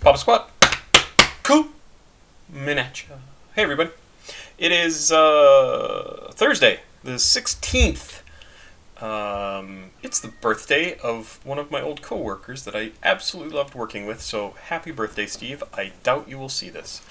Papa Squat. Cool. Minacha. Hey, everybody. It is Thursday, the 16th. It's the birthday of one of my old coworkers that I absolutely loved working with, so happy birthday, Steve. I doubt you will see this.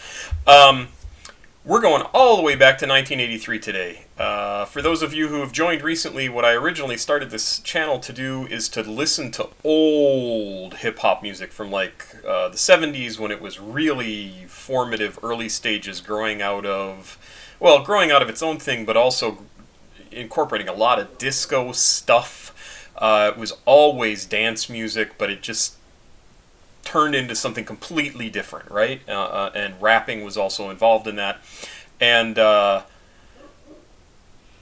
We're going all the way back to 1983 today. For those of you who have joined recently, what I originally started this channel to do is to listen to old hip-hop music from like the 70s, when it was really formative early stages, growing out of its own thing, but also incorporating a lot of disco stuff. It was always dance music, but it just turned into something completely different, right? And rapping was also involved in that. And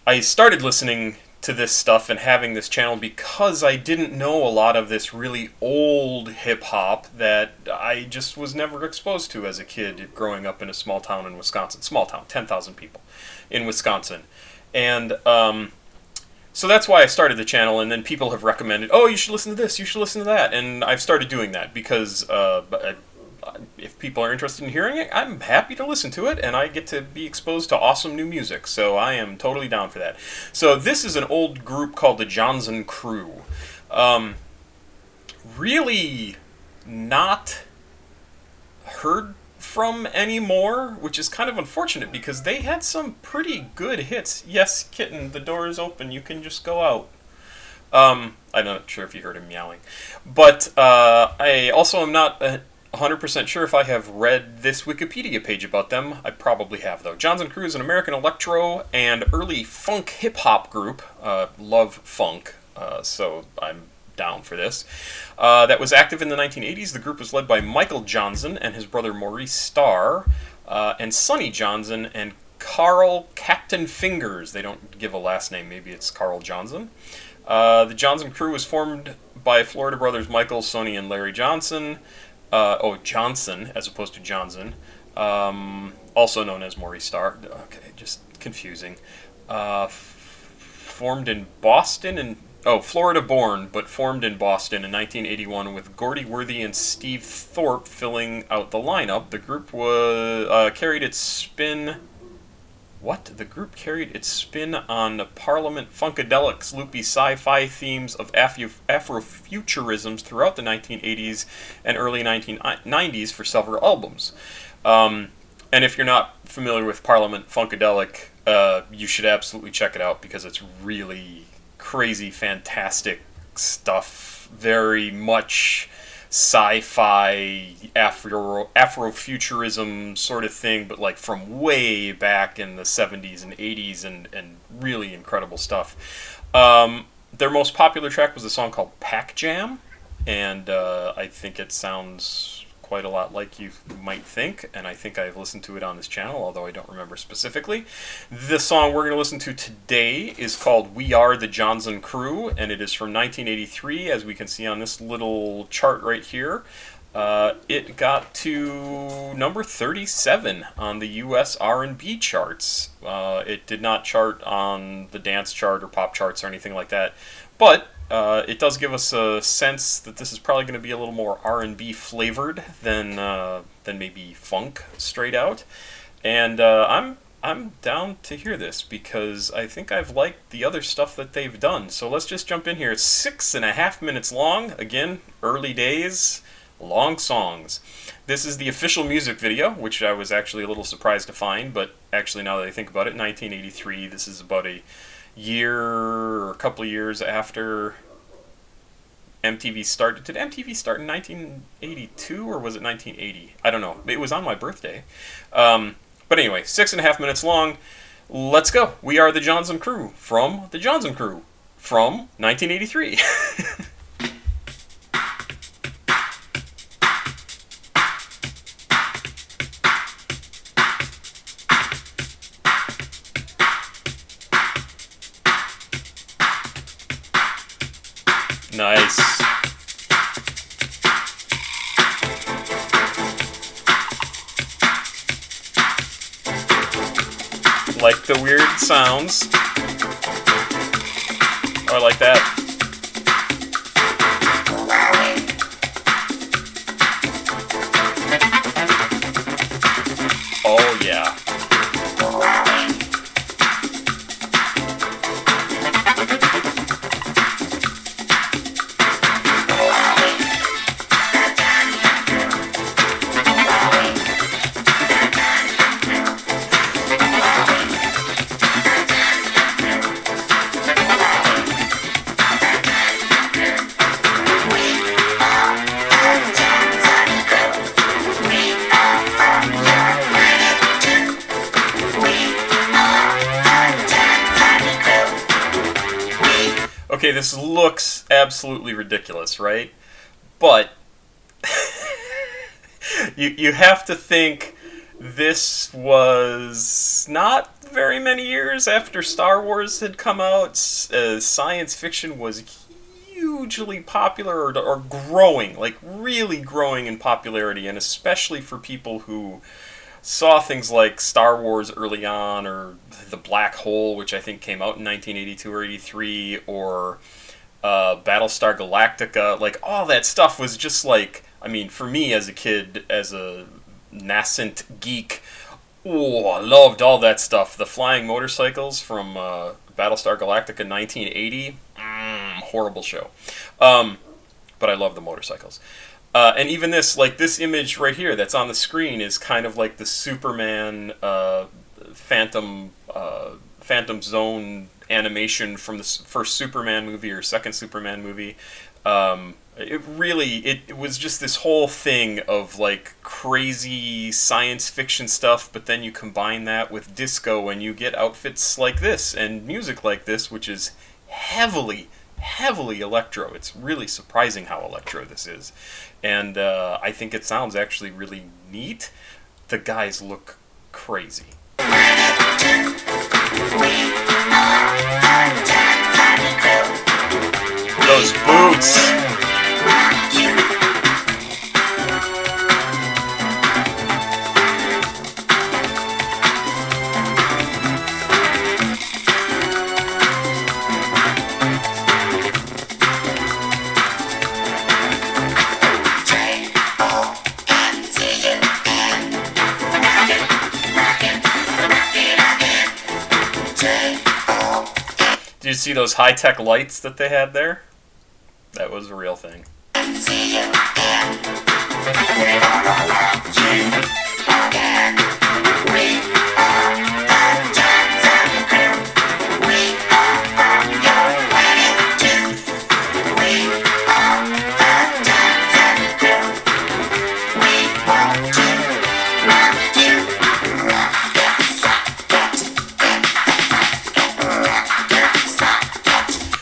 I started listening to this stuff and having this channel because I didn't know a lot of this really old hip-hop that I just was never exposed to as a kid growing up in a small town in Wisconsin. Small town, 10,000 people in Wisconsin. And so that's why I started the channel, and then people have recommended, oh, you should listen to this, you should listen to that, and I've started doing that because if people are interested in hearing it, I'm happy to listen to it, and I get to be exposed to awesome new music, so I am totally down for that. So this is an old group called the Jonzun Crew. Really not heard from anymore, which is kind of unfortunate because they had some pretty good hits. Yes, kitten, the door is open, you can just go out. I'm not sure if you heard him meowing. But I also am not 100% sure if I have read this Wikipedia page about them. I probably have, though. Jonzun Crew is an American electro and early funk hip-hop group. Love funk, so I'm down for this. That was active in the 1980s. The group was led by Michael Jonzun and his brother Maurice Starr, and Sonny Jonzun and Carl Captain Fingers. They don't give a last name. Maybe it's Carl Jonzun. The Jonzun Crew was formed by Florida brothers Michael, Sonny, and Larry Johnson. Johnson, as opposed to Jonzun. Also known as Maurice Starr. Okay, just confusing. Formed in Boston and Florida born, but formed in Boston in 1981 with Gordy Worthy and Steve Thorpe filling out the lineup. The group carried its spin... What? The group carried its spin on Parliament Funkadelics, loopy sci-fi themes of Afrofuturisms throughout the 1980s and early 1990s for several albums. And if you're not familiar with Parliament Funkadelic, you should absolutely check it out because it's really crazy, fantastic stuff. Very much sci-fi, Afrofuturism sort of thing, but like from way back in the 70s and 80s, and really incredible stuff. Their most popular track was a song called Pack Jam, and I think it sounds quite a lot like you might think, and I think I've listened to it on this channel, although I don't remember specifically. The song we're going to listen to today is called We Are the Jonzun Crew, and it is from 1983, as we can see on this little chart right here. It got to number 37 on the US R&B charts. It did not chart on the dance chart or pop charts or anything like that, but it does give us a sense that this is probably going to be a little more R&B flavored than maybe funk straight out. And I'm down to hear this because I think I've liked the other stuff that they've done. So let's just jump in here. It's 6.5 minutes long. Again, early days, long songs. This is the official music video, which I was actually a little surprised to find, but actually now that I think about it, 1983, this is about a year or a couple of years after MTV started. Did MTV start in 1982 or was it 1980? I don't know. It was on my birthday. But anyway, 6.5 minutes long. Let's go. We Are the Jonzun Crew from the Jonzun Crew from 1983. Nice. Like the weird sounds. Oh, I like that. this looks absolutely ridiculous, right? But you have to think this was not very many years after Star Wars had come out. Science fiction was hugely popular or growing, like really growing in popularity, and especially for people who saw things like Star Wars early on, or The Black Hole, which I think came out in 1982 or 83, or Battlestar Galactica. Like, all that stuff was just like, I mean, for me as a kid, as a nascent geek, oh, I loved all that stuff. The flying motorcycles from Battlestar Galactica 1980, horrible show. But I love the motorcycles. And even this, like this image right here that's on the screen, is kind of like the Superman Phantom Zone animation from the first Superman movie or second Superman movie. It was just this whole thing of like crazy science fiction stuff, but then you combine that with disco and you get outfits like this and music like this, which is heavily electro. It's really surprising how electro this is. And I think it sounds actually really neat. The guys look crazy. Those boots! Did you see those high-tech lights that they had there? That was a real thing.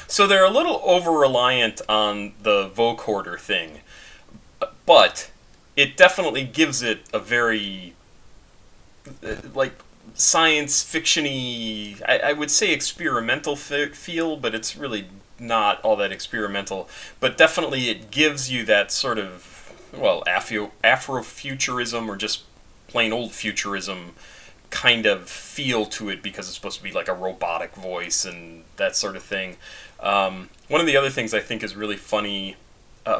So they're a little over-reliant on the vocoder thing, but it definitely gives it a very, like, science fiction-y, I would say experimental feel, but it's really not all that experimental. But definitely it gives you that sort of, well, Afrofuturism or just plain old futurism kind of feel to it, because it's supposed to be like a robotic voice and that sort of thing. One of the other things I think is really funny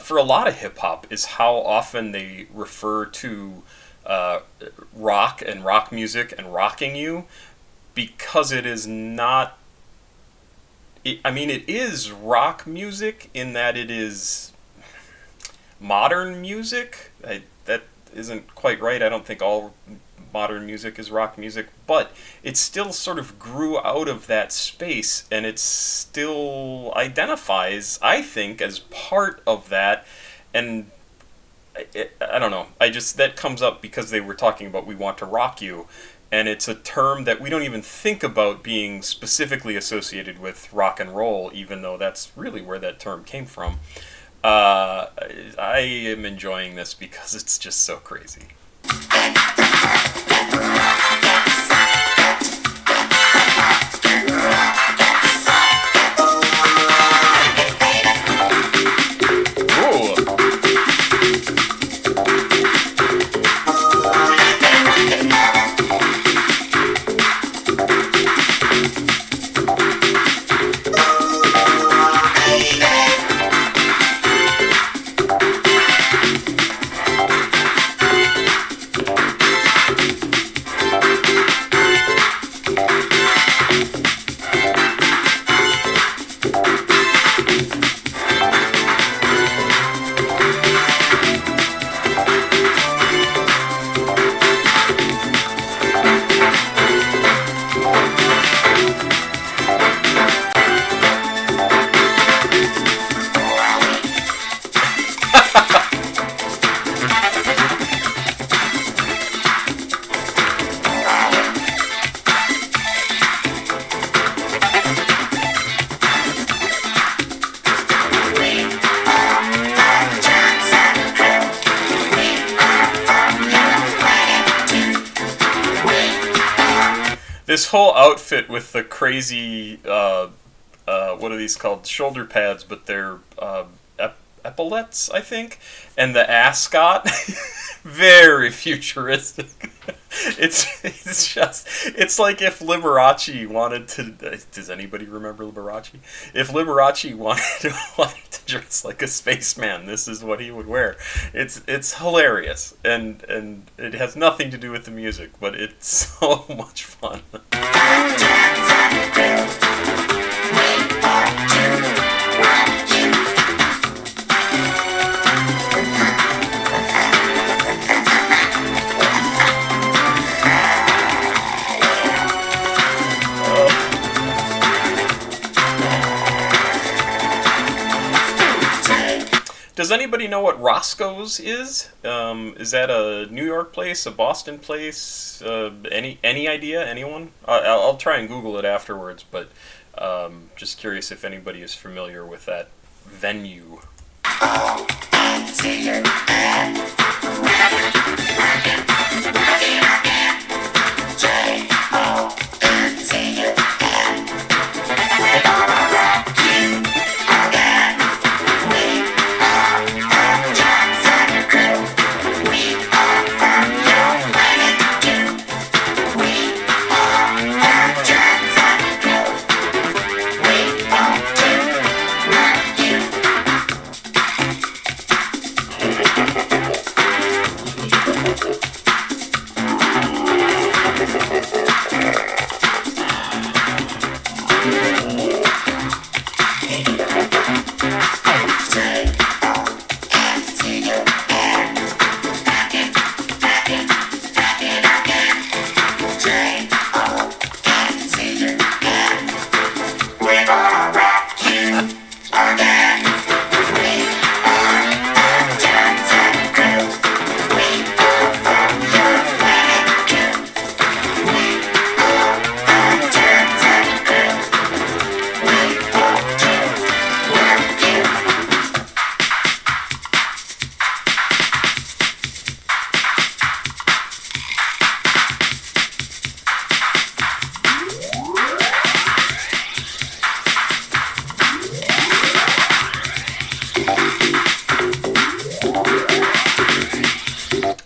for a lot of hip-hop is how often they refer to rock and rock music and rocking you, because it is not... it is rock music in that it is modern music. That isn't quite right. I don't think all modern music is rock music, but it still sort of grew out of that space, and it still identifies, I think, as part of that. And I don't know, that comes up because they were talking about "We Want to Rock You," and it's a term that we don't even think about being specifically associated with rock and roll, even though that's really where that term came from. I am enjoying this because it's just so crazy. This whole outfit with the crazy, what are these called? Shoulder pads, but they're epaulets, I think, and the ascot, very futuristic. It's like if Liberace wanted to. Does anybody remember Liberace? If Liberace wanted to dress like a spaceman, this is what he would wear. It's hilarious, and it has nothing to do with the music, but it's so much fun. Does anybody know what Roscoe's is? Is that a New York place, a Boston place? Any idea? Anyone? I'll try and Google it afterwards, but just curious if anybody is familiar with that venue.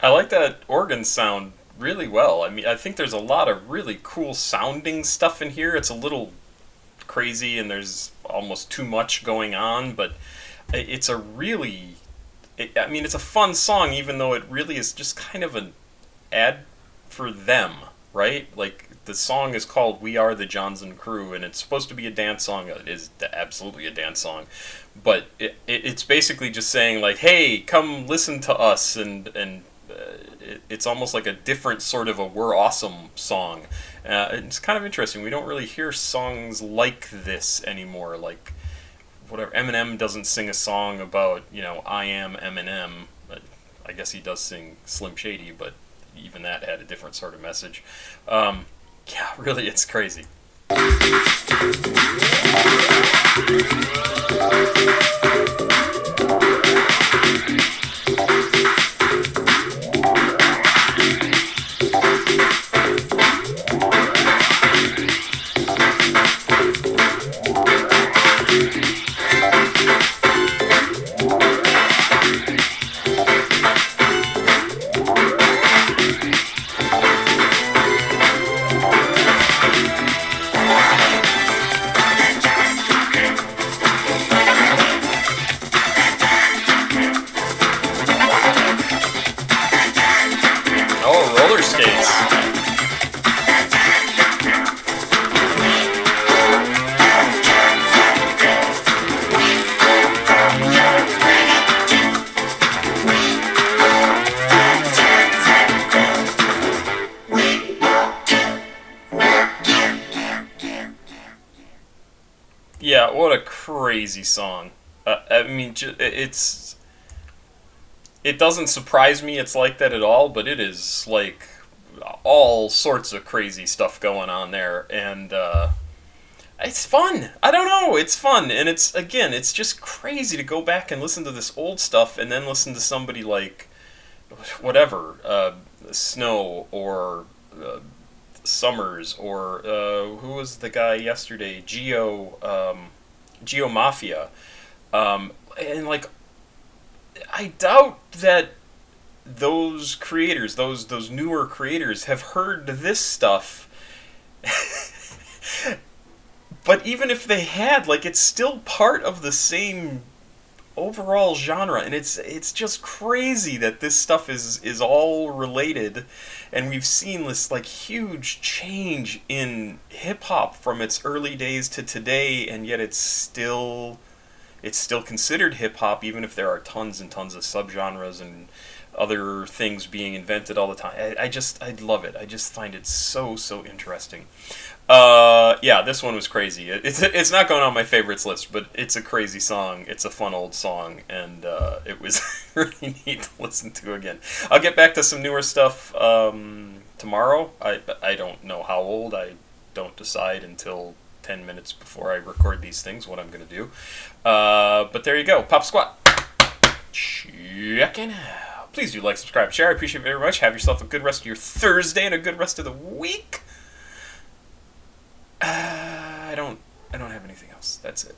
I like that organ sound really well. I mean, I think there's a lot of really cool sounding stuff in here. It's a little crazy and there's almost too much going on, but it's a really, I mean, it's a fun song, even though it really is just kind of an ad for them, right? Like, the song is called "We Are the Jonzun Crew," and it's supposed to be a dance song. It is absolutely a dance song, but it's basically just saying like, "Hey, come listen to us," and it's almost like a different sort of a "We're Awesome" song. It's kind of interesting. We don't really hear songs like this anymore. Like, whatever, Eminem doesn't sing a song about, I am Eminem. But I guess he does sing Slim Shady, but even that had a different sort of message. Yeah, really, it's crazy. Roller skates. Yeah, what a crazy song. I mean, it doesn't surprise me it's like that at all, but it is like all sorts of crazy stuff going on there, and it's fun. I don't know, it's fun, and it's just crazy to go back and listen to this old stuff and then listen to somebody like whatever, Snow or Summers, or who was the guy yesterday? Geo Mafia. And like, I doubt that those creators, those newer creators, have heard this stuff. But even if they had, like, it's still part of the same overall genre, and it's just crazy that this stuff is all related, and we've seen this like huge change in hip hop from its early days to today, and yet it's still considered hip hop, even if there are tons and tons of subgenres and other things being invented all the time. I love it. I just find it so interesting. Yeah, this one was crazy. It's not going on my favorites list, but it's a crazy song. It's a fun old song, and it was really neat to listen to again. I'll get back to some newer stuff tomorrow. I don't know how old. I don't decide until 10 minutes before I record these things what I'm going to do. But there you go. Pop Squat. Checking out. Please do like, subscribe, share. I appreciate it very much. Have yourself a good rest of your Thursday and a good rest of the week. I don't have anything else. That's it.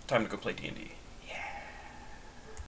Time to go play D&D.